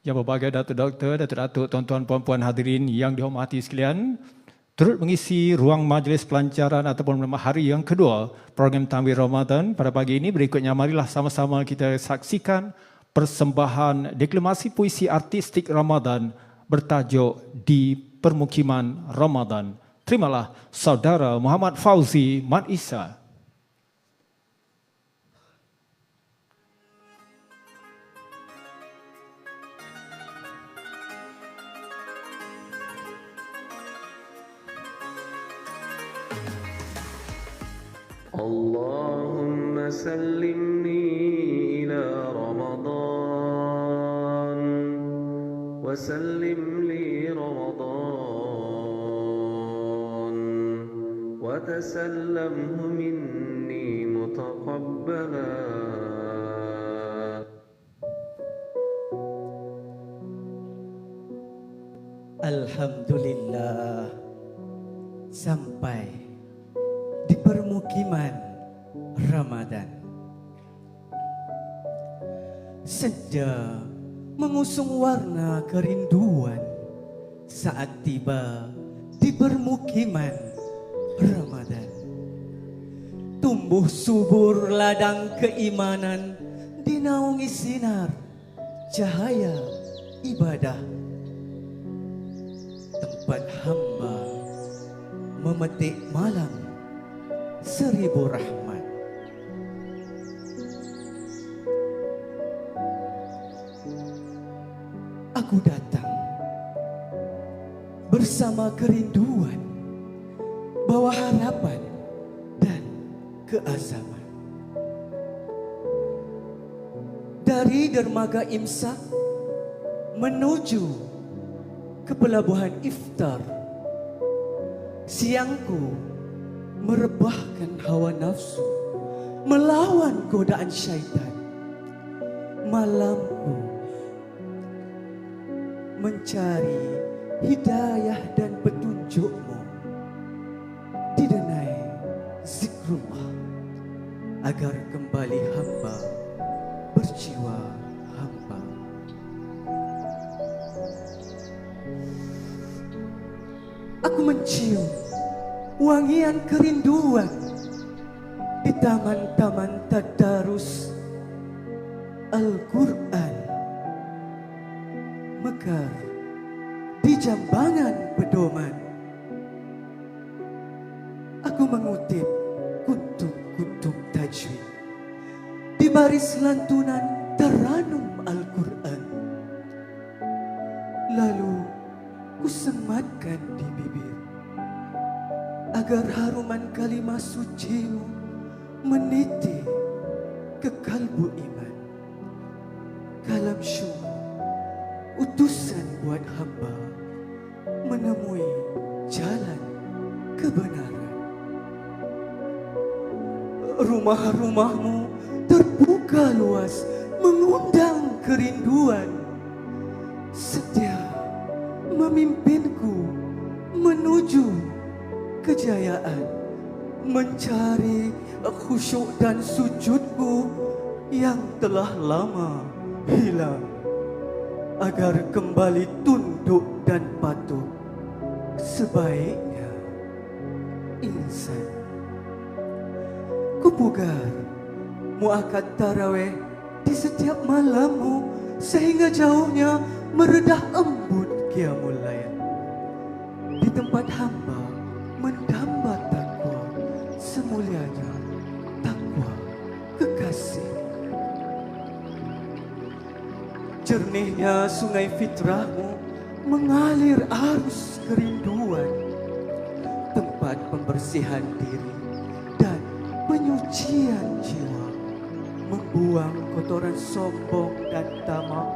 Yang berbahagia Datuk-Doktor, Datuk-Datuk, tuan-tuan, puan-puan hadirin yang dihormati sekalian, turut mengisi ruang majlis pelancaran ataupun hari yang kedua program Tanwir Ramadan pada pagi ini. Berikutnya marilah sama-sama kita saksikan persembahan deklamasi puisi artistik Ramadan bertajuk Di Permukiman Ramadan. Terimalah Saudara Muhammad Fauzi Mat Isa. اللهم سلمني إلى رمضان وسلم لي رمضان وتسلمه مني متقبلا. Alhamdulillah, sampai di permukiman Ramadan. Senja mengusung warna kerinduan saat tiba di permukiman Ramadan. Tumbuh subur ladang keimanan, dinaungi sinar cahaya ibadah. Tempat hamba memetik malam 1000 rahmat. Aku datang bersama kerinduan, bawa harapan dan keazaman. Dari dermaga imsak menuju ke pelabuhan iftar, siangku merebahkan hawa nafsu, melawan godaan syaitan. Malamku mencari hidayah dan petunjukmu, didenai zikrullah agar kembali hamba berjiwa hamba. Aku mencium wangian kerinduan di taman-taman tadarus Al-Quran, mekar di jambangan pedoman. Aku mengutip kutub-kutub tajwid di baris lantunan taranum Al-Quran. Lalu ku sematkan di bibir agar haruman kalimah sucimu meniti ke kalbu iman. Kalam syukur utusan buat hamba menemui jalan kebenaran. Rumah-rumahmu terbuka luas mengundang kerinduan, setia memimpinku menuju kejayaan, mencari khusyuk dan sujudku yang telah lama hilang, agar kembali tunduk dan patuh sebaiknya insan. Kupugar muakkad tarawih di setiap malammu, sehingga jauhnya meredah embun qiyamul lail. Di tempat hamba mendamba takwa, semulianya takwa kekasih. Jernihnya sungai fitrahmu mengalir arus kerinduan, tempat pembersihan diri dan penyucian jiwa, membuang kotoran sombong dan tamak,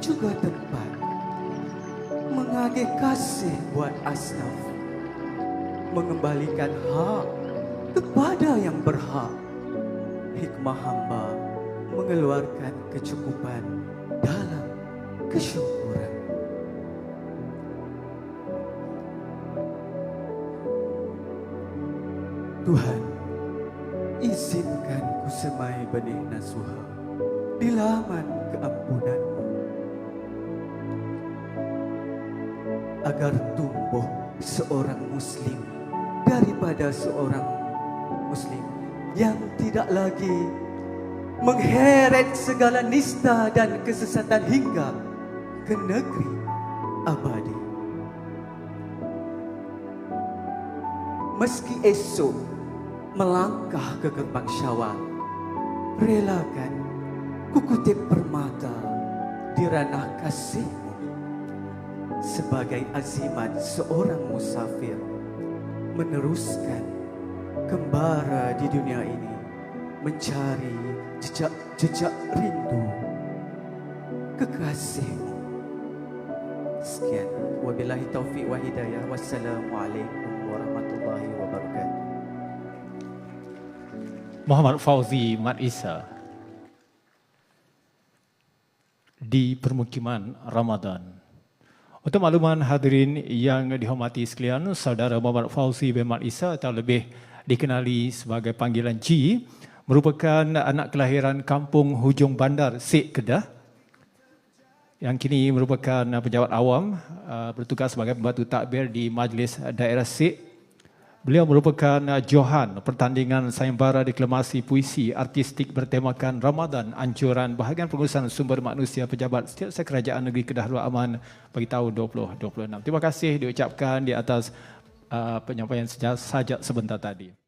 juga tempat mengagih kasih buat asnaf, mengembalikan hak kepada yang berhak. Hikmah hamba mengeluarkan kecukupan dalam kesyukuran. Tuhan, izinkan ku semai benih nasuha di laman keampunan-Mu. agar tumbuh seorang Muslim daripada seorang Muslim yang tidak lagi mengheret segala nista dan kesesatan hingga ke negeri abadi. Meski esok melangkah ke gerbang Syawal, relakan kukutip permata di ranah kasihmu sebagai azimat seorang musafir meneruskan kembara di dunia ini mencari jejak rindu kekasihmu. Sekian, wabillahi taufiq wa hidayah. Wassalamualaikum warahmatullahi wabarakatuh. Muhammad Fauzi Mat Isa di permukiman Ramadan. Untuk makluman hadirin yang dihormati sekalian, saudara Muhammad Fauzi bin Mat Isa atau lebih dikenali sebagai panggilan G merupakan anak kelahiran kampung Hujung Bandar, Sik Kedah, yang kini merupakan pejabat awam bertugas sebagai pembantu takbir di Majlis Daerah Sik. Beliau merupakan johan pertandingan sayembara deklamasi puisi artistik bertemakan Ramadan Anjuran Bahagian Pengurusan Sumber Manusia Pejabat Setiausaha Kerajaan Negeri Kedah Darul Aman bagi tahun 2026. Terima kasih diucapkan di atas penyampaian sajak sebentar tadi.